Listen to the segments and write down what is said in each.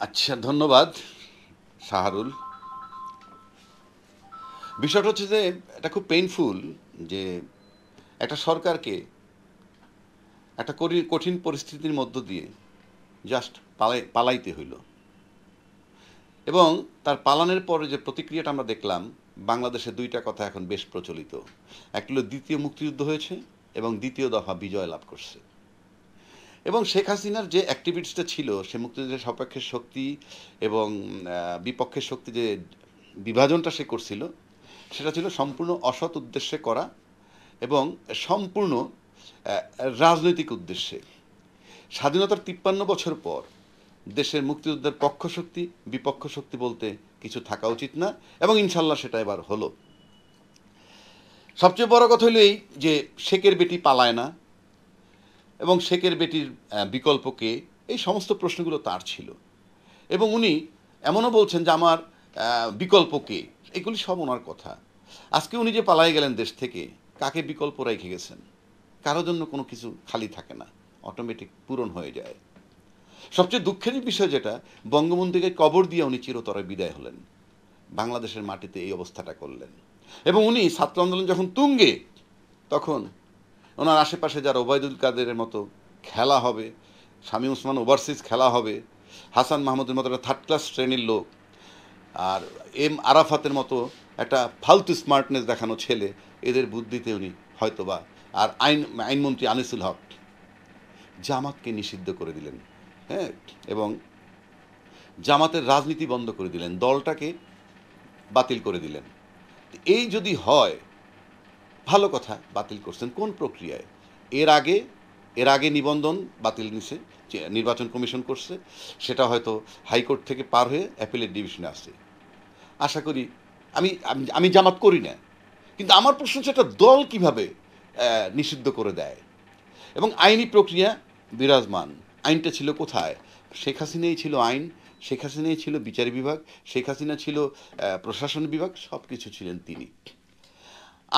আচ্ছা, ধন্যবাদ শাহরুল। বিষয়টা হচ্ছে যে এটা খুব পেইনফুল যে একটা সরকারকে একটা কঠিন পরিস্থিতির মধ্য দিয়ে জাস্ট পালাইতে হইল, এবং তার পালানোর পরে যে প্রতিক্রিয়াটা আমরা দেখলাম, বাংলাদেশে দুইটা কথা এখন বেশ প্রচলিত। একটা হলো দ্বিতীয় মুক্তিযুদ্ধ হয়েছে এবং দ্বিতীয় দফা বিজয় লাভ করছে। এবং শেখ হাসিনার যে অ্যাক্টিভিটিসটা ছিল, সে মুক্তিযুদ্ধের সপক্ষের শক্তি এবং বিপক্ষের শক্তি যে বিভাজনটা সে করছিল, সেটা ছিল সম্পূর্ণ অসৎ উদ্দেশ্যে করা এবং সম্পূর্ণ আহ, রাজনৈতিক উদ্দেশ্যে। স্বাধীনতার 53 বছর পর দেশের মুক্তিযুদ্ধের পক্ষ শক্তি বিপক্ষ শক্তি বলতে কিছু থাকা উচিত না, এবং ইনশাল্লাহ সেটা এবার হলো। সবচেয়ে বড় কথা হলো এই যে শেখের বেটি পালায় না, এবং শেখের বেটির বিকল্প কে, এই সমস্ত প্রশ্নগুলো তার ছিল। এবং উনি এমনও বলছেন যে আমার বিকল্প কে, এগুলি সব ওনার কথা। আজকে উনি যে পালাই গেলেন দেশ থেকে, কাকে বিকল্প রেখে গেছেন? কারোর জন্য কোনো কিছু খালি থাকে না, অটোমেটিক পূরণ হয়ে যায়। সবচেয়ে দুঃখের বিষয় যেটা, বঙ্গবন্ধুকে কবর দিয়ে উনি চিরতরে বিদায় হলেন, বাংলাদেশের মাটিতে এই অবস্থাটা করলেন। এবং উনি ছাত্র আন্দোলন যখন তুঙ্গে, তখন ওনার আশেপাশে যারা ওবায়দুল কাদেরের মতো খেলা হবে, স্বামী ওসমান ওভারসিজ খেলা হবে, হাসান মাহমুদের মতো একটা থার্ড ক্লাস শ্রেণীর লোক, আর এম আরাফাতের মতো একটা ফালতু স্মার্টনেস দেখানো ছেলে, এদের বুদ্ধিতে উনি হয়তোবা, আর আইনমন্ত্রী আনিসুল হক জামাতকে নিষিদ্ধ করে দিলেন। হ্যাঁ, এবং জামাতের রাজনীতি বন্ধ করে দিলেন, দলটাকে বাতিল করে দিলেন। এই যদি হয়, ভালো কথা, বাতিল করছেন কোন প্রক্রিয়ায়? এর আগে এর আগে নিবন্ধন বাতিল নিছে, নির্বাচন কমিশন করছে, সেটা হয়তো হাইকোর্ট থেকে পার হয়ে অ্যাপিলেট ডিভিশনে আসছে। আশা করি, আমি আমি আমি জামাত করি না, কিন্তু আমার প্রশ্ন হচ্ছে একটা দল কিভাবে নিষিদ্ধ করে দেয়? এবং আইনি প্রক্রিয়া বিরাজমান, আইনটা ছিল কোথায়? শেখ হাসিনাই ছিল আইন, শেখ হাসিনাই ছিল বিচার বিভাগ, শেখ হাসিনা ছিল প্রশাসন বিভাগ, সব কিছু ছিলেন তিনি।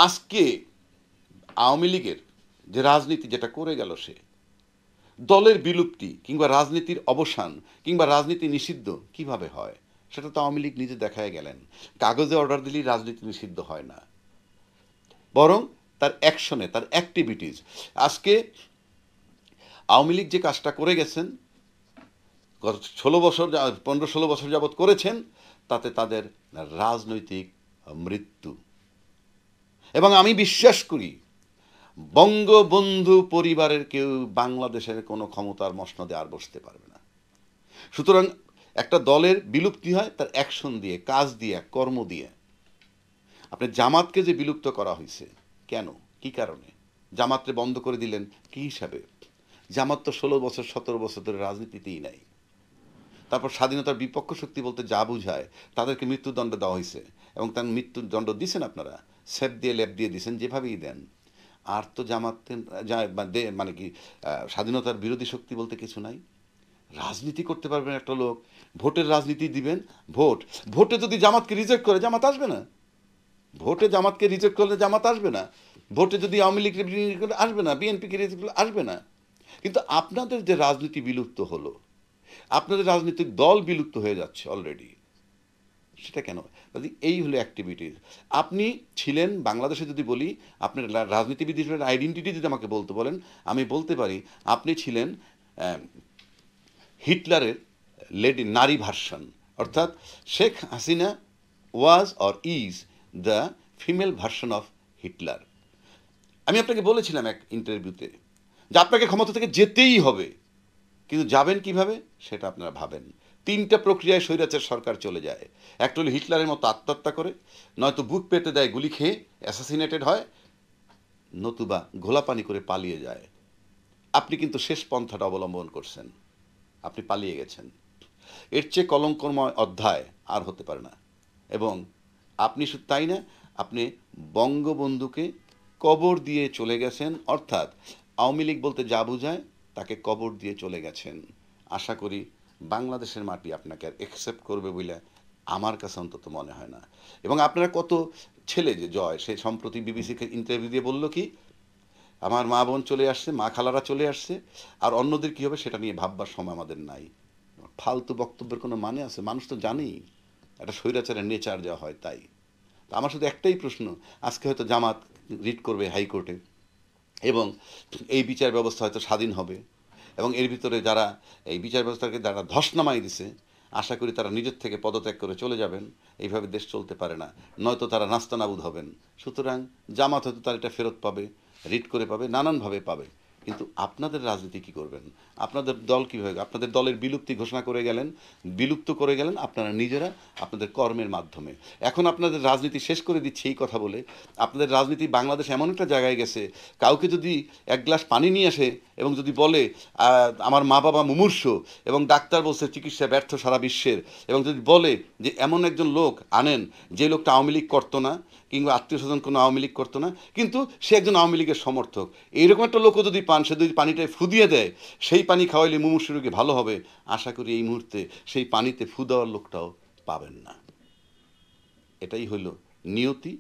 আজকে আওয়ামী লীগের যে রাজনীতি যেটা করে গেল, সে দলের বিলুপ্তি কিংবা রাজনীতির অবসান কিংবা রাজনীতি নিষিদ্ধ কিভাবে হয়, সেটা তো আওয়ামী লীগ নিজে দেখায় গেলেন। কাগজে অর্ডার দিলেই রাজনীতি নিষিদ্ধ হয় না, বরং তার অ্যাকশনে, তার অ্যাক্টিভিটিস। আজকে আওয়ামী লীগ যে কাজটা করে গেছেন, গত 16 বছর, 15-16 বছর যাবৎ করেছেন, তাতে তাদের রাজনৈতিক মৃত্যু। এবং আমি বিশ্বাস করি বঙ্গবন্ধু পরিবারের কেউ বাংলাদেশের কোনো ক্ষমতার মসনদে আর বসতে পারবে না। সুতরাং একটা দলের বিলুপ্তি হয় তার অ্যাকশন দিয়ে, কাজ দিয়ে, কর্ম দিয়ে। আপনি জামাতকে যে বিলুপ্ত করা হয়েছে, কেন, কি কারণে? জামাতকে বন্ধ করে দিলেন কি হিসাবে? জামাত তো 16 বছর 17 বছর ধরে রাজনীতিতেই নাই। তারপর স্বাধীনতার বিপক্ষ শক্তি বলতে যা বুঝায়, তাদেরকে মৃত্যুদণ্ড দেওয়া হয়েছে, এবং তার মৃত্যুদণ্ড দিছেন আপনারা, সেপ দিয়ে লেপ দিয়ে দিছেন, যেভাবেই দেন। আর তো জামাত মানে কি, স্বাধীনতার বিরোধী শক্তি বলতে কিছু নাই। রাজনীতি করতে পারবেন একটা লোক, ভোটের রাজনীতি দিবেন। ভোটে যদি জামাতকে রিজেক্ট করে, জামাত আসবে না। ভোটে জামাতকে রিজেক্ট করলে জামাত আসবে না। ভোটে যদি আওয়ামী লীগকে রিজেক্ট করলে আসবে না, বিএনপিকে রিজেক্ট করলে আসবে না। কিন্তু আপনাদের যে রাজনীতি বিলুপ্ত হলো, আপনাদের রাজনৈতিক দল বিলুপ্ত হয়ে যাচ্ছে অলরেডি, সেটা কেন? কাজে এই হলো অ্যাক্টিভিটিস। আপনি ছিলেন বাংলাদেশে, যদি বলি আপনার রাজনীতিবিদ হিসেবে আইডেন্টিটি যদি আমাকে বলতে বলেন, আমি বলতে পারি আপনি ছিলেন হিটলারের নারী ভার্সন। অর্থাৎ Sheikh Hasina was or is the female version of Hitler. আমি আপনাকে বলেছিলাম এক ইন্টারভিউতে যে আপনাকে ক্ষমতা থেকে যেতেই হবে, কিন্তু যাবেন কিভাবে সেটা আপনারা ভাবেন। 3টা প্রক্রিয়ায় স্বৈরাচার সরকার চলে যায়। একটা হলো হিটলারের মতো আত্মহত্যা করে, নয়তো বুক পেতে দেয়, গুলি খেয়ে অ্যাসাসিনেটেড হয়, নতুবা ঘোলাপানি করে পালিয়ে যায়। আপনি কিন্তু শেষ পন্থাটা অবলম্বন করছেন, আপনি পালিয়ে গেছেন। এর চেয়ে কলঙ্কময় অধ্যায় আর হতে পারে না। এবং আপনি শুধু তাই না, আপনি বঙ্গবন্ধুকে কবর দিয়ে চলে গেছেন, অর্থাৎ আওয়ামী লীগ বলতে যা বোঝায় তাকে কবর দিয়ে চলে গেছেন। আশা করি বাংলাদেশের মাটি আপনাকে আর অ্যাকসেপ্ট করবে বলে আমার কাছে অন্তত মনে হয় না। এবং আপনারা কত ছেলে, যে জয়, সে সম্প্রতি বিবিসিকে ইন্টারভিউ দিয়ে বলল কি, আমার মা বোন চলে আসছে, মা খালারা চলে আসছে, আর অন্যদের কী হবে সেটা নিয়ে ভাববার সময় আমাদের নাই। ফালতু বক্তব্যের কোনো মানে আছে? মানুষ তো জানেই একটা স্বৈরাচারের নেচার যা হয় তাই। তো আমার শুধু একটাই প্রশ্ন, আজকে হয়তো জামাত রিট করবে হাইকোর্টে এবং এই বিচার ব্যবস্থা হয়তো স্বাধীন হবে এবং এর ভিতরে যারা এই বিচার ব্যবস্থাকে যারা ধস নামাই দিছে, আশা করি তারা নিজের থেকে পদত্যাগ করে চলে যাবেন। এইভাবে দেশ চলতে পারে না, নয়তো তারা নাস্তানাবুদ হবেন। সুতরাং জামাত হয়তো তার এটা ফেরত পাবে, রিট করে পাবে, নানানভাবে পাবে। কিন্তু আপনাদের রাজনীতি কি করবেন? আপনাদের দল কীভাবে, আপনাদের দলের বিলুপ্তি ঘোষণা করে গেলেন, বিলুপ্ত করে গেলেন আপনারা নিজেরা আপনাদের কর্মের মাধ্যমে। এখন আপনাদের রাজনীতি শেষ করে দিচ্ছে এই কথা বলে। আপনাদের রাজনীতি বাংলাদেশ এমন একটা জায়গায় গেছে, কাউকে যদি এক গ্লাস পানি নিয়ে আসে এবং যদি বলে আমার মা বাবা মুমূর্ষ এবং ডাক্তার বলছে চিকিৎসা ব্যর্থ সারা বিশ্বের, এবং যদি বলে যে এমন একজন লোক আনেন যে লোকটা আওয়ামী লীগ করতো না কিংবা আত্মীয় স্বজন কোনো আওয়ামী লীগ করতো না, কিন্তু সে একজন আওয়ামী লীগের সমর্থক, এইরকম একটা লোকও যদি পান, সে যদি পানিটায় ফু দিয়ে দেয়, সেই পানি খাওয়াইলে মুমূর্ষু রোগী ভালো হবে, আশা করি এই মুহূর্তে সেই পানিতে ফু দেওয়ার লোকটাও পাবেন না। এটাই হইল নিয়তি,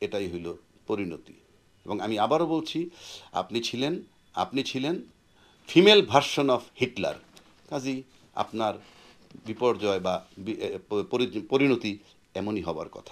এটাই হইল পরিণতি। এবং আমি আবারও বলছি, আপনি ছিলেন ফিমেল ভার্সন অফ হিটলার। কাজেই আপনার বিপর্যয় বা পরিণতি এমনই হবার কথা।